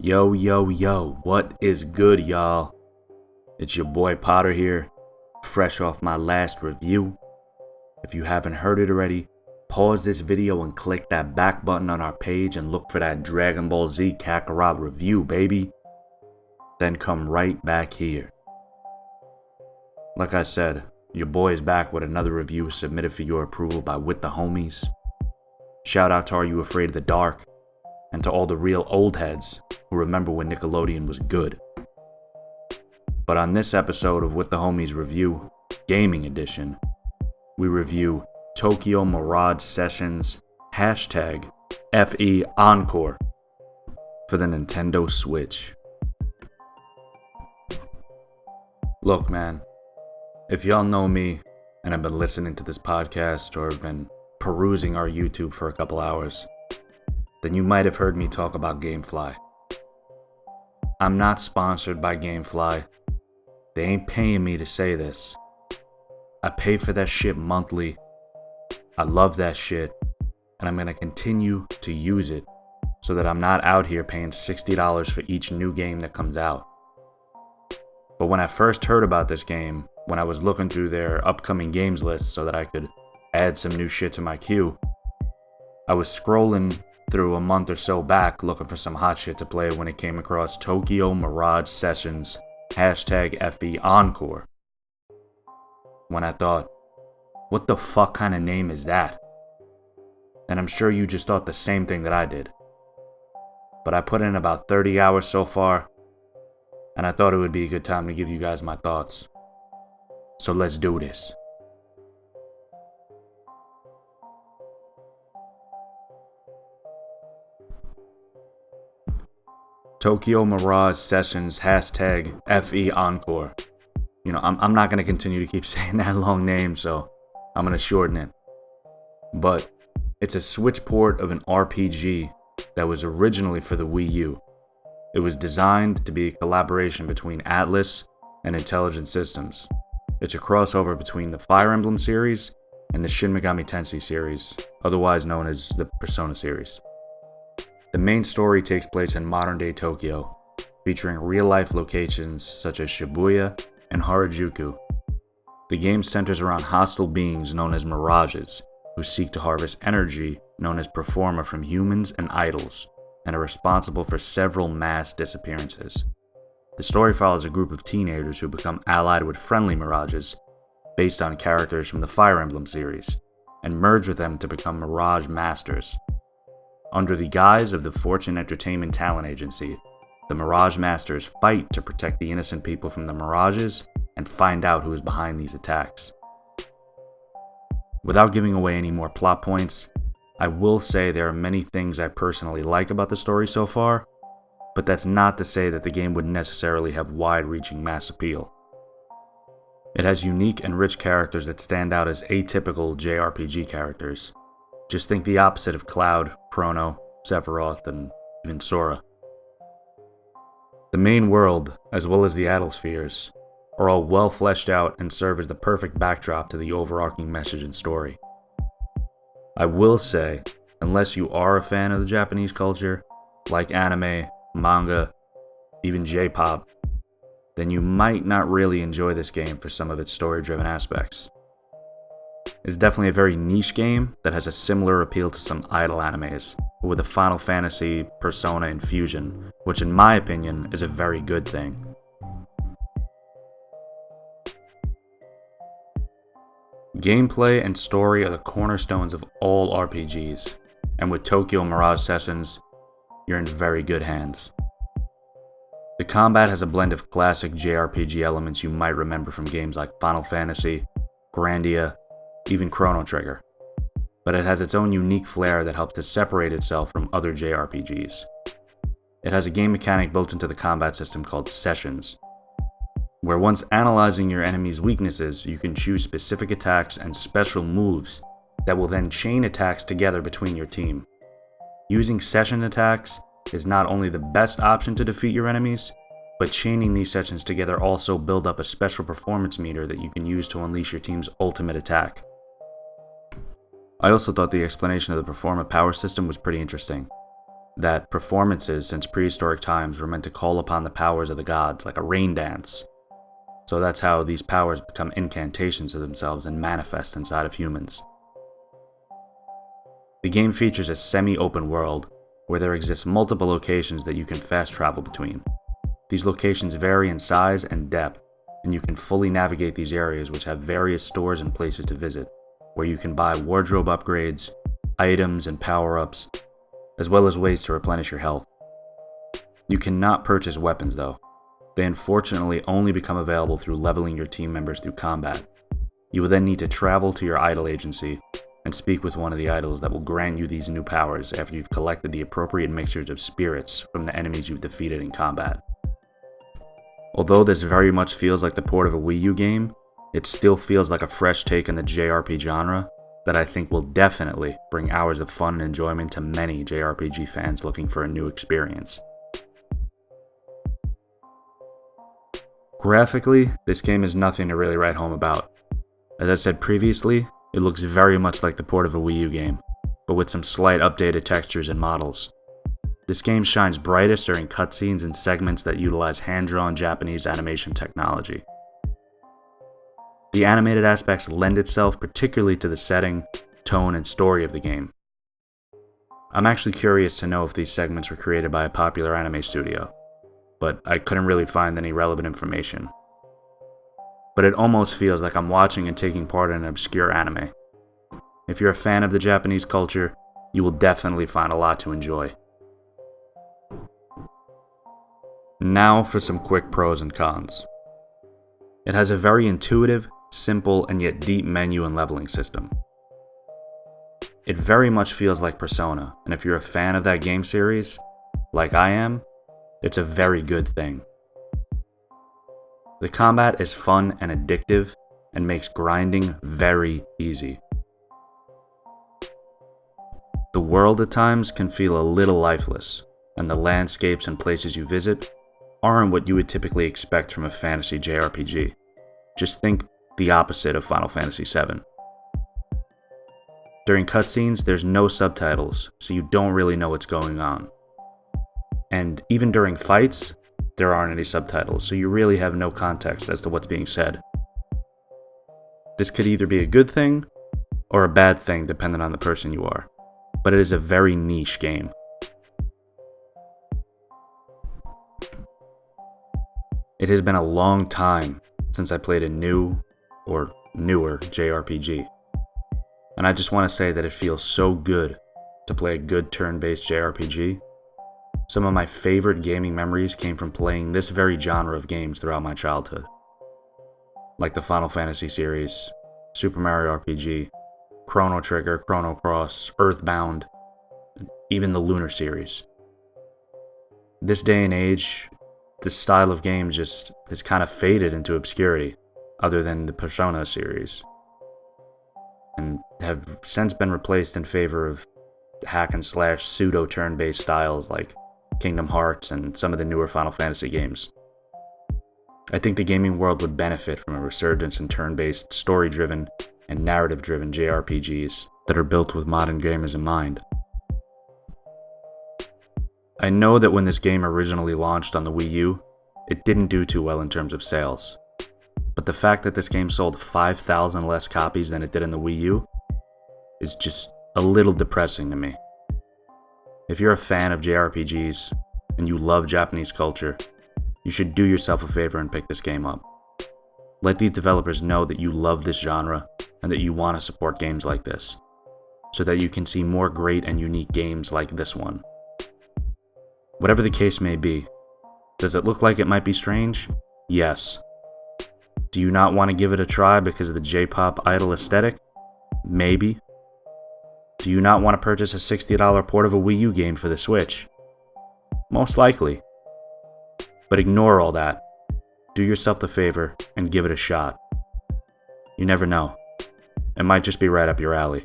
Yo, what is good, y'all? It's your boy Potter here, fresh off my last review. If you haven't heard it already, pause this video and click that back button on our page and look for that Dragon Ball Z Kakarot review, baby. Then come right back here. Like I said, your boy is back with another review submitted for your approval by With the Homies. Shout out to Are You Afraid of the Dark, and to all the real old heads who remember when Nickelodeon was good. But on this episode of With the Homies Review, Gaming Edition, we review Tokyo Mirage Sessions #FE Encore for the Nintendo Switch. Look, man, if y'all know me and have been listening to this podcast or have been perusing our YouTube for a couple hours, then you might have heard me talk about GameFly. I'm not sponsored by GameFly. They ain't paying me to say this. I pay for that shit monthly. I love that shit, and I'm gonna continue to use it so that I'm not out here paying $60 for each new game that comes out. But when I first heard about this game, when I was looking through their upcoming games list so that I could add some new shit to my queue, I was scrolling through a month or so back looking for some hot shit to play when it came across Tokyo Mirage Sessions #FE Encore. When I thought, what the fuck kind of name is that? And I'm sure you just thought the same thing that I did. But I put in about 30 hours so far, and I thought it would be a good time to give you guys my thoughts. So let's do this. Tokyo Mirage Sessions #FE Encore. I'm not going to continue to keep saying that long name, so I'm going to shorten it. But it's a Switch port of an RPG that was originally for the Wii U. It was designed to be a collaboration between Atlas and Intelligent Systems. It's a crossover between the Fire Emblem series and the Shin Megami Tensei series, otherwise known as the Persona series. The main story takes place in modern-day Tokyo, featuring real-life locations such as Shibuya and Harajuku. The game centers around hostile beings known as Mirages, who seek to harvest energy known as Performa from humans and idols, and are responsible for several mass disappearances. The story follows a group of teenagers who become allied with friendly Mirages, based on characters from the Fire Emblem series, and merge with them to become Mirage Masters. Under the guise of the Fortune Entertainment Talent Agency, the Mirage Masters fight to protect the innocent people from the Mirages and find out who is behind these attacks. Without giving away any more plot points, I will say there are many things I personally like about the story so far, but that's not to say that the game would necessarily have wide-reaching mass appeal. It has unique and rich characters that stand out as atypical JRPG characters. Just think the opposite of Cloud, Chrono, Sephiroth, and even Sora. The main world, as well as the Atmospheres, are all well fleshed out and serve as the perfect backdrop to the overarching message and story. I will say, unless you are a fan of the Japanese culture, like anime, manga, even J-pop, then you might not really enjoy this game for some of its story-driven aspects. It's definitely a very niche game that has a similar appeal to some idol animes, but with a Final Fantasy Persona infusion, which in my opinion is a very good thing. Gameplay and story are the cornerstones of all RPGs, and with Tokyo Mirage Sessions, you're in very good hands. The combat has a blend of classic JRPG elements you might remember from games like Final Fantasy, Grandia, even Chrono Trigger, but it has its own unique flair that helps to separate itself from other JRPGs. It has a game mechanic built into the combat system called Sessions, where once analyzing your enemy's weaknesses, you can choose specific attacks and special moves that will then chain attacks together between your team. Using session attacks is not only the best option to defeat your enemies, but chaining these sessions together also build up a special performance meter that you can use to unleash your team's ultimate attack. I also thought the explanation of the Performa power system was pretty interesting. that performances since prehistoric times were meant to call upon the powers of the gods, like a rain dance. So that's how these powers become incantations of themselves and manifest inside of humans. The game features a semi-open world where there exists multiple locations that you can fast travel between. These locations vary in size and depth, and you can fully navigate these areas, which have various stores and places to visit, where you can buy wardrobe upgrades, items, and power-ups, as well as ways to replenish your health. You cannot purchase weapons though. They unfortunately only become available through leveling your team members through combat. You will then need to travel to your idol agency and speak with one of the idols that will grant you these new powers after you've collected the appropriate mixtures of spirits from the enemies you've defeated in combat. Although this very much feels like the port of a Wii U game, it still feels like a fresh take on the JRPG genre that I think will definitely bring hours of fun and enjoyment to many JRPG fans looking for a new experience. Graphically, this game is nothing to really write home about. As I said previously, it looks very much like the port of a Wii U game, but with some slight updated textures and models. This game shines brightest during cutscenes and segments that utilize hand-drawn Japanese animation technology. The animated aspects lend itself particularly to the setting, tone, and story of the game. I'm actually curious to know if these segments were created by a popular anime studio, but I couldn't really find any relevant information. But it almost feels like I'm watching and taking part in an obscure anime. If you're a fan of the Japanese culture, you will definitely find a lot to enjoy. Now for some quick pros and cons. It has a very intuitive, simple, and yet deep menu and leveling system. It very much feels like Persona, and if you're a fan of that game series, like I am, it's a very good thing. The combat is fun and addictive, and makes grinding very easy. The world at times can feel a little lifeless, and the landscapes and places you visit aren't what you would typically expect from a fantasy JRPG. Just think the opposite of Final Fantasy VII. During cutscenes, there's no subtitles, so you don't really know what's going on. And even during fights, there aren't any subtitles, so you really have no context as to what's being said. This could either be a good thing or a bad thing depending on the person you are, but it is a very niche game. It has been a long time since I played a new or newer JRPG, and I just want to say that it feels so good to play a good turn-based JRPG. Some of my favorite gaming memories came from playing this very genre of games throughout my childhood, like the Final Fantasy series, Super Mario RPG, Chrono Trigger, Chrono Cross, Earthbound, even the Lunar series. This day and age, this style of game just has kind of faded into obscurity, other than the Persona series, and have since been replaced in favor of hack and slash pseudo turn-based styles like Kingdom Hearts and some of the newer Final Fantasy games. I think the gaming world would benefit from a resurgence in turn-based, story-driven, and narrative-driven JRPGs that are built with modern gamers in mind. I know that when this game originally launched on the Wii U, it didn't do too well in terms of sales. But the fact that this game sold 5,000 less copies than it did in the Wii U is just a little depressing to me. If you're a fan of JRPGs and you love Japanese culture, you should do yourself a favor and pick this game up. Let these developers know that you love this genre and that you want to support games like this, so that you can see more great and unique games like this one. Whatever the case may be, does it look like it might be strange? Yes. Do you not want to give it a try because of the J-pop idol aesthetic? Maybe. Do you not want to purchase a $60 port of a Wii U game for the Switch? Most likely. But ignore all that. Do yourself the favor and give it a shot. You never know. It might just be right up your alley.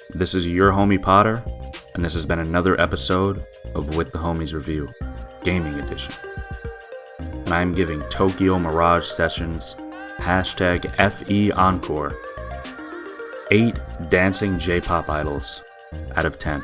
This is your homie Potter, and this has been another episode of With the Homies Review, Gaming Edition. And I am giving Tokyo Mirage Sessions #FE Encore 8 dancing J-pop idols out of 10.